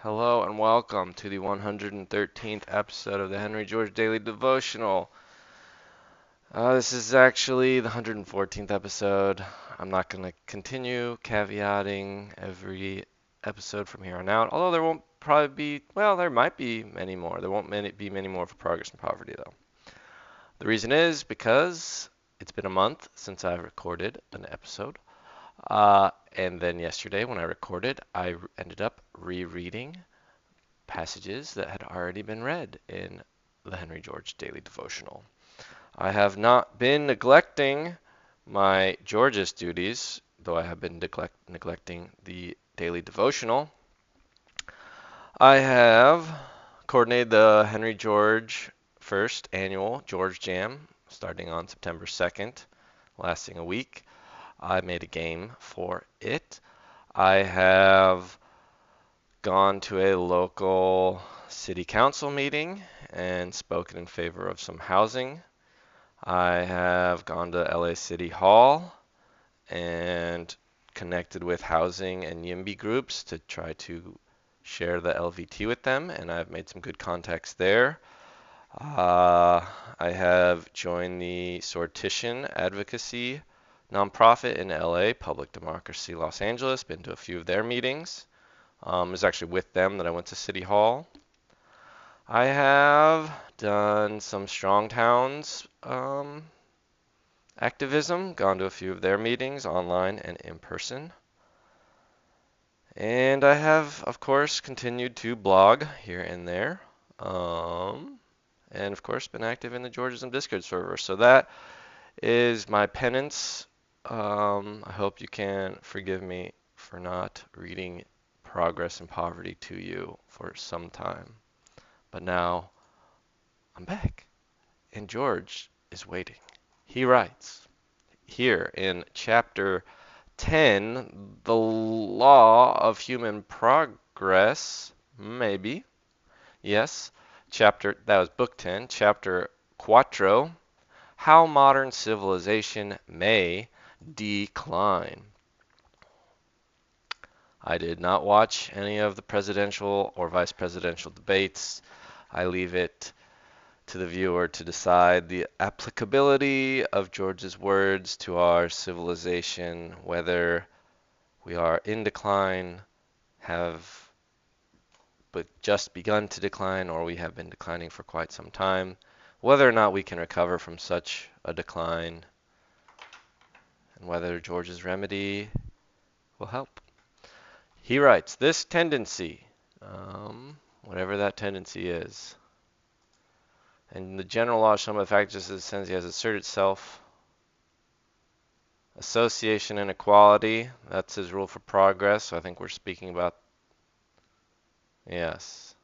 Hello and welcome to the 113th episode of the Henry George Daily Devotional. This is actually the 114th episode. I'm not going to continue caveating every episode from here on out, although there won't probably be, well, there might be many more. There won't be many more for Progress and Poverty, though. The reason is because it's been a month since I recorded an episode. And then yesterday, when I recorded, I ended up rereading passages that had already been read in the Henry George Daily Devotional. I have not been neglecting my Georgist duties, though I have been neglecting the daily devotional. I have coordinated the Henry George first annual George Jam starting on September 2nd, lasting a week. I made a game for it. I have gone to a local city council meeting and spoken in favor of some housing. I have gone to LA City Hall and connected with housing and YIMBY groups to try to share the LVT with them, and I've made some good contacts there. I have joined the Sortition Advocacy nonprofit in LA, Public Democracy Los Angeles, been to a few of their meetings. It was actually with them that I went to City Hall. I have done some Strong Towns activism, gone to a few of their meetings online and in person. And I have, of course, continued to blog here and there. And of course, been active in the Georgism Discord server. So that is my penance. I hope you can forgive me for not reading Progress and Poverty to you for some time. But now I'm back, and George is waiting. He writes here in chapter 10, The Law of Human Progress, maybe. Yes, that was book 10, chapter Quattro, How Modern Civilization May Decline. I did not watch any of the presidential or vice presidential debates. I leave it to the viewer to decide the applicability of George's words to our civilization, whether we are in decline, have but just begun to decline, or we have been declining for quite some time, whether or not we can recover from such a decline, and whether George's remedy will help. He writes, this tendency, whatever that tendency is, and the general law of some of the factors of the tendency has asserted itself. Association and equality, that's his rule for progress. So I think we're speaking about, yes.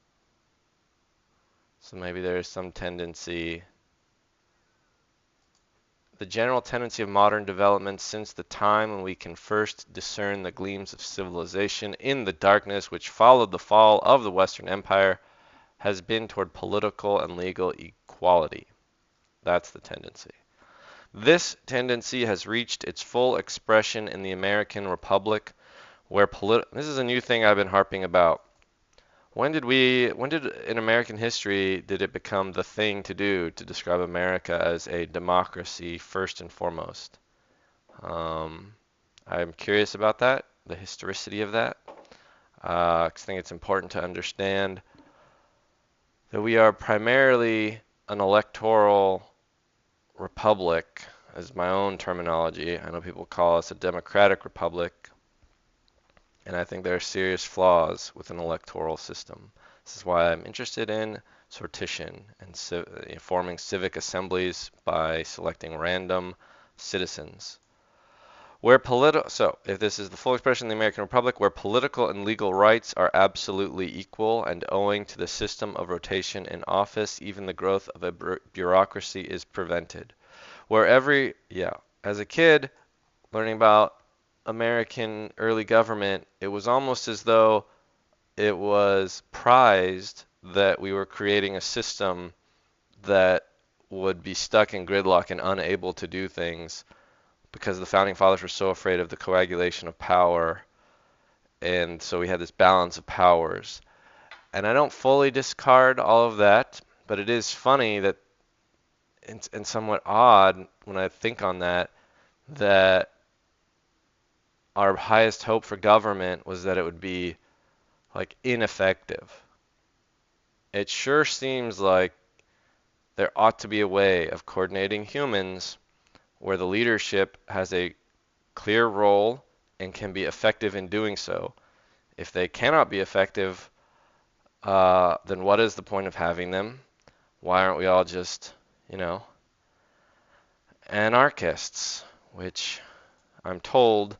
So maybe there is some tendency. The general tendency of modern development since the time when we can first discern the gleams of civilization in the darkness which followed the fall of the Western Empire has been toward political and legal equality. That's the tendency. This tendency has reached its full expression in the American Republic, where this is a new thing I've been harping about. When did in American history did it become the thing to do to describe America as a democracy first and foremost? I'm curious about that, the historicity of that. I think it's important to understand that we are primarily an electoral republic, as my own terminology. I know people call us a democratic republic, and I think there are serious flaws with an electoral system. This is why I'm interested in sortition and forming civic assemblies by selecting random citizens. So, if this is the full expression of the American Republic, where political and legal rights are absolutely equal, and owing to the system of rotation in office, even the growth of a bureaucracy is prevented. As a kid, learning about American early government, it was almost as though it was prized that we were creating a system that would be stuck in gridlock and unable to do things because the founding fathers were so afraid of the coagulation of power, and so we had this balance of powers. And I don't fully discard all of that, but it is funny that, and somewhat odd when I think on that, that our highest hope for government was that it would be like ineffective. It sure seems like there ought to be a way of coordinating humans where the leadership has a clear role and can be effective in doing so. If they cannot be effective, then what is the point of having them? Why aren't we all just, you know, anarchists? Which I'm told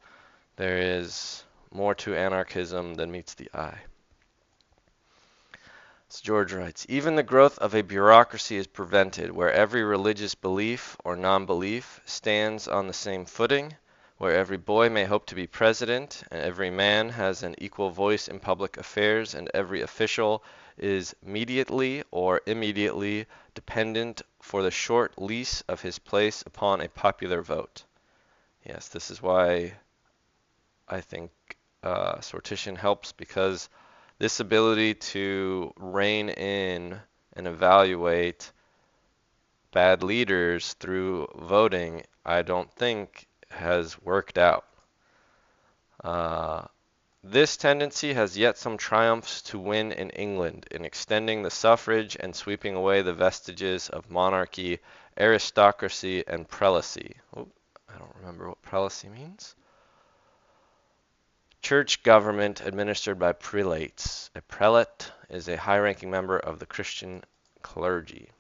there is more to anarchism than meets the eye. So George writes, even the growth of a bureaucracy is prevented where every religious belief or non-belief stands on the same footing, where every boy may hope to be president, and every man has an equal voice in public affairs, and every official is mediately or immediately dependent for the short lease of his place upon a popular vote. Yes, this is why I think sortition helps, because this ability to rein in and evaluate bad leaders through voting, I don't think has worked out. Uh, this tendency has yet some triumphs to win in England in extending the suffrage and sweeping away the vestiges of monarchy, aristocracy, and prelacy. Oh, I don't remember what prelacy means. Church government administered by prelates. A prelate is a high-ranking member of the Christian clergy.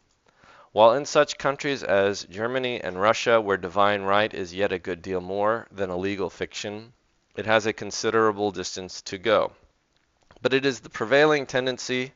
While in such countries as Germany and Russia, where divine right is yet a good deal more than a legal fiction, it has a considerable distance to go. But it is the prevailing tendency,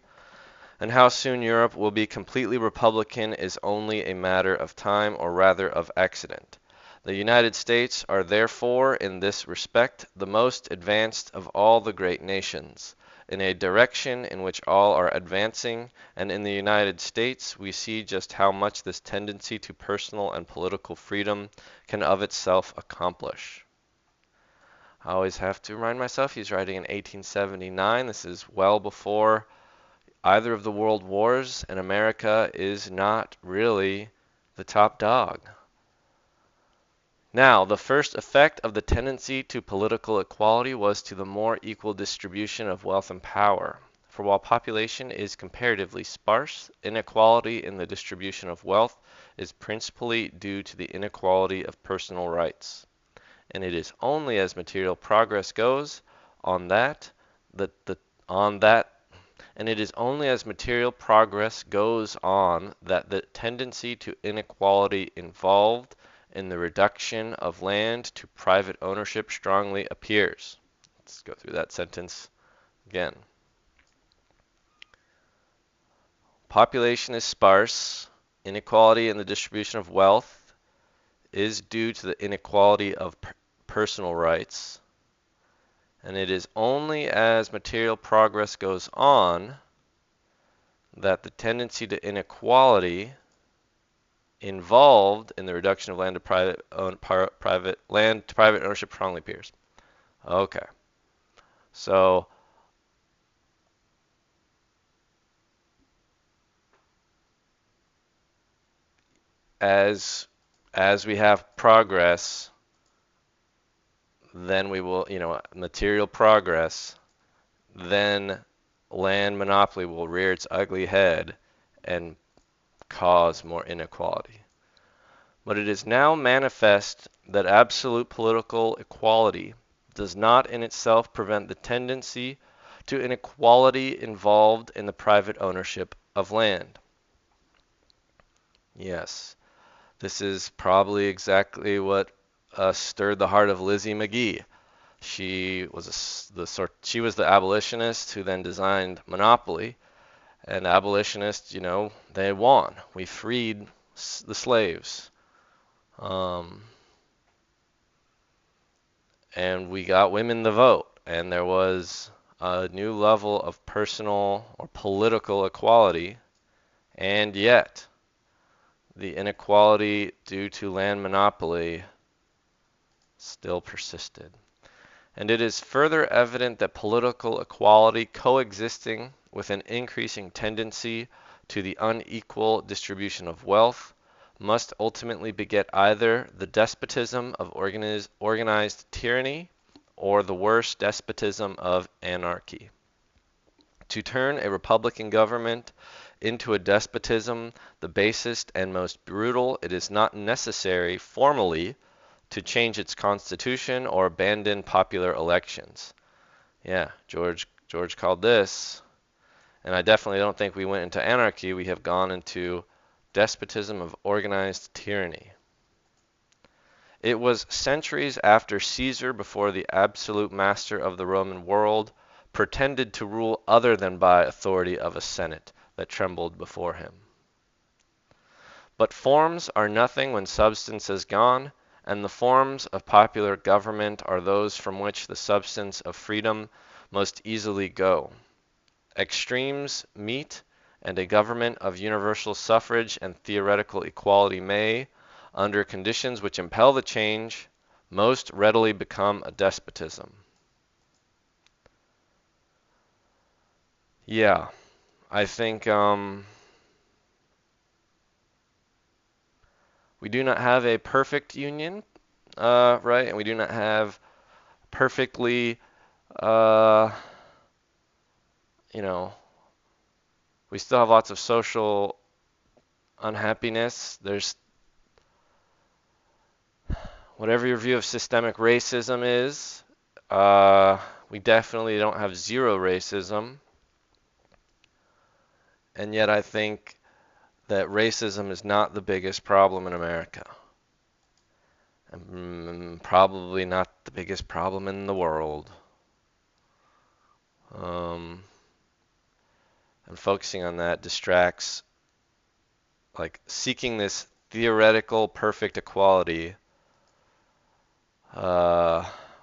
and how soon Europe will be completely republican is only a matter of time, or rather of accident. The United States are therefore, in this respect, the most advanced of all the great nations, in a direction in which all are advancing, and in the United States we see just how much this tendency to personal and political freedom can of itself accomplish. I always have to remind myself he's writing in 1879. This is well before either of the world wars, and America is not really the top dog. Now, the first effect of the tendency to political equality was to the more equal distribution of wealth and power. For while population is comparatively sparse, inequality in the distribution of wealth is principally due to the inequality of personal rights. And it is only as material progress goes on that and it is only as material progress goes on that the tendency to inequality involved in the reduction of land to private ownership strongly appears. Let's go through that sentence again. Population is sparse. Inequality in the distribution of wealth is due to the inequality of personal rights. And it is only as material progress goes on that the tendency to inequality involved in the reduction of land to private ownership strongly appears. Okay. So as we have progress, then we will, material progress, then land monopoly will rear its ugly head and cause more inequality. But it is now manifest that absolute political equality does not in itself prevent the tendency to inequality involved in the private ownership of land. Yes, this is probably exactly what stirred the heart of Lizzie McGee. She was the abolitionist who then designed monopoly, and abolitionists, they won. We freed the slaves. And we got women the vote, and there was a new level of personal or political equality, and yet the inequality due to land monopoly still persisted. And it is further evident that political equality coexisting with an increasing tendency to the unequal distribution of wealth must ultimately beget either the despotism of organized tyranny or the worse despotism of anarchy. To turn a republican government into a despotism, the basest and most brutal, it is not necessary formally to change its constitution or abandon popular elections. Yeah, George called this, and I definitely don't think we went into anarchy. We have gone into despotism of organized tyranny. It was centuries after Caesar, before the absolute master of the Roman world pretended to rule other than by authority of a senate that trembled before him. But forms are nothing when substance is gone, and the forms of popular government are those from which the substance of freedom most easily go. Extremes meet, and a government of universal suffrage and theoretical equality may, under conditions which impel the change, most readily become a despotism. Yeah, I think we do not have a perfect union, right? And we do not have perfectly, uh, you know, we still have lots of social unhappiness. There's whatever your view of systemic racism is, we definitely don't have zero racism. And yet I think that racism is not the biggest problem in America. And probably not the biggest problem in the world. And focusing on that distracts, like seeking this theoretical perfect equality,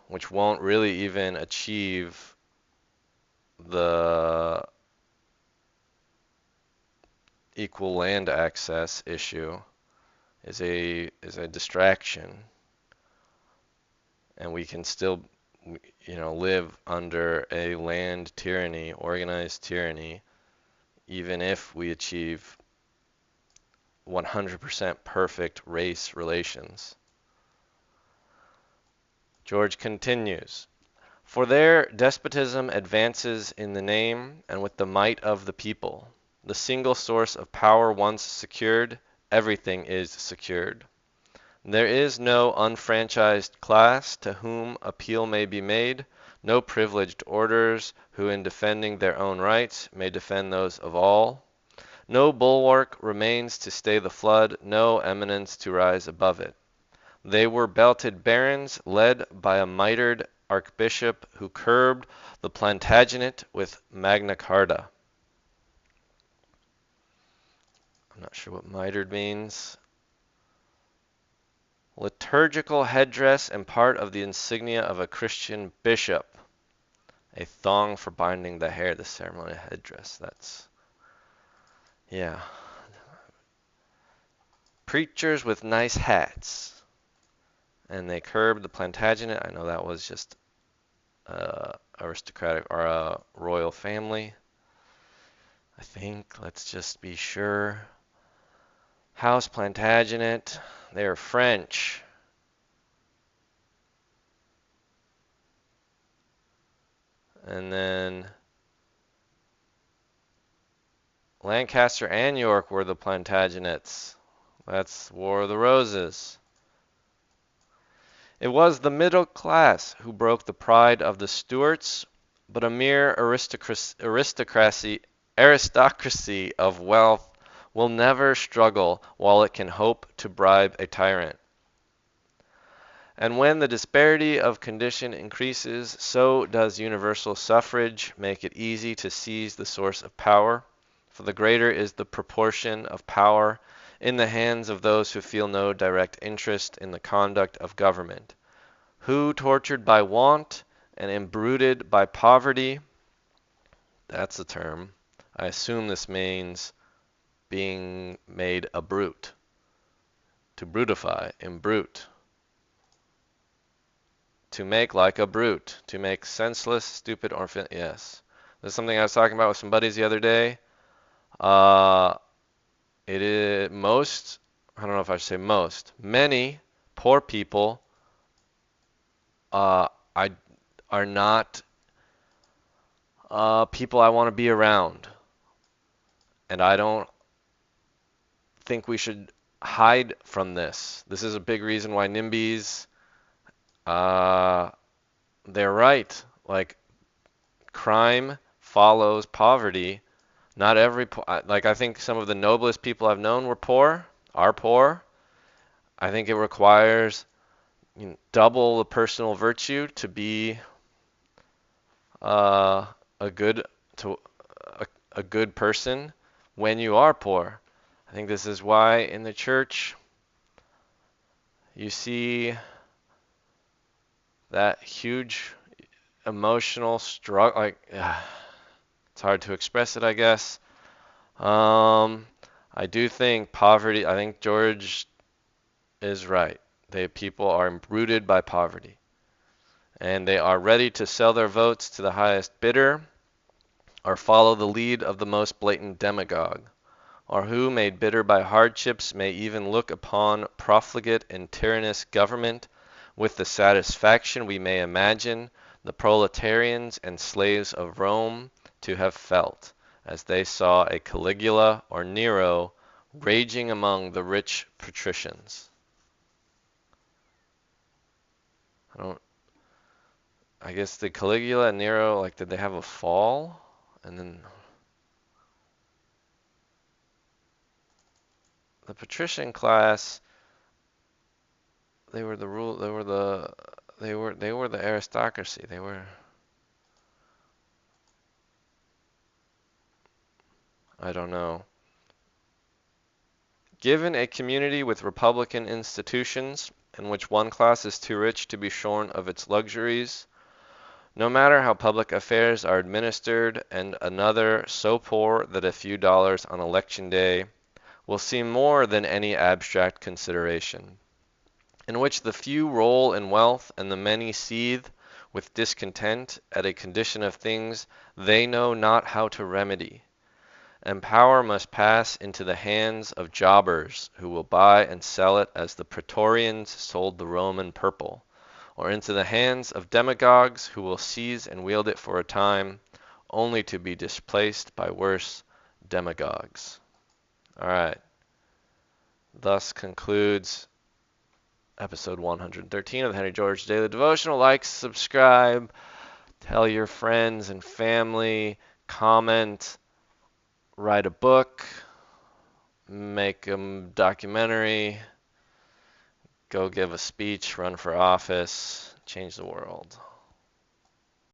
which won't really even achieve the equal land access issue, is a distraction, and we can still, live under a land tyranny, organized tyranny, even if we achieve 100% perfect race relations. George continues, for there despotism advances in the name and with the might of the people. The single source of power once secured, everything is secured. There is no unfranchised class to whom appeal may be made, no privileged orders who in defending their own rights may defend those of all. No bulwark remains to stay the flood, no eminence to rise above it. They were belted barons led by a mitred archbishop who curbed the Plantagenet with Magna Carta. I'm not sure what mitred means. Liturgical headdress and part of the insignia of a Christian bishop. A thong for binding the hair, the ceremonial headdress. Yeah. Preachers with nice hats. And they curbed the Plantagenet. I know that was just aristocratic or a royal family. I think. Let's just be sure. House Plantagenet. They are French. And then Lancaster and York were the Plantagenets. That's War of the Roses. It was the middle class who broke the pride of the Stuarts, but a mere aristocracy of wealth will never struggle while it can hope to bribe a tyrant. And when the disparity of condition increases, so does universal suffrage make it easy to seize the source of power, for the greater is the proportion of power in the hands of those who feel no direct interest in the conduct of government, who, tortured by want and imbruted by poverty, that's the term, I assume this means being made a brute, to brutify, imbrute. to make like a brute, to make senseless, stupid, or yes. This is something I was talking about with some buddies the other day. Uh, it is most, I don't know if I should say most, many poor people uh, I are not people I want to be around, and I don't think we should hide from this. This is a big reason why NIMBYs, uh, they're right. Like, crime follows poverty. Not every, like, I think some of the noblest people I've known were poor, are poor. I think it requires, double the personal virtue to be uh, a good to a good person when you are poor. I think this is why in the church you see that huge emotional struggle. Like, it's hard to express it, I guess. I do think poverty. I think George is right. People are rooted by poverty, and they are ready to sell their votes to the highest bidder, or follow the lead of the most blatant demagogue, or who, made bitter by hardships, may even look upon profligate and tyrannous government with the satisfaction we may imagine the proletarians and slaves of Rome to have felt, as they saw a Caligula or Nero raging among the rich patricians. I don't. I guess the Caligula and Nero, like, did they have a fall? And then the patrician class, they were the rule. They were the aristocracy. They were. I don't know. Given a community with republican institutions, in which one class is too rich to be shorn of its luxuries, no matter how public affairs are administered, and another so poor that a few dollars on election day will seem more than any abstract consideration, in which the few roll in wealth and the many seethe with discontent at a condition of things they know not how to remedy, and power must pass into the hands of jobbers who will buy and sell it as the Praetorians sold the Roman purple, or into the hands of demagogues who will seize and wield it for a time, only to be displaced by worse demagogues. All right. Thus concludes episode 113 of the Henry George Daily Devotional. Like, subscribe, tell your friends and family, comment, write a book, make a documentary, go give a speech, run for office, change the world.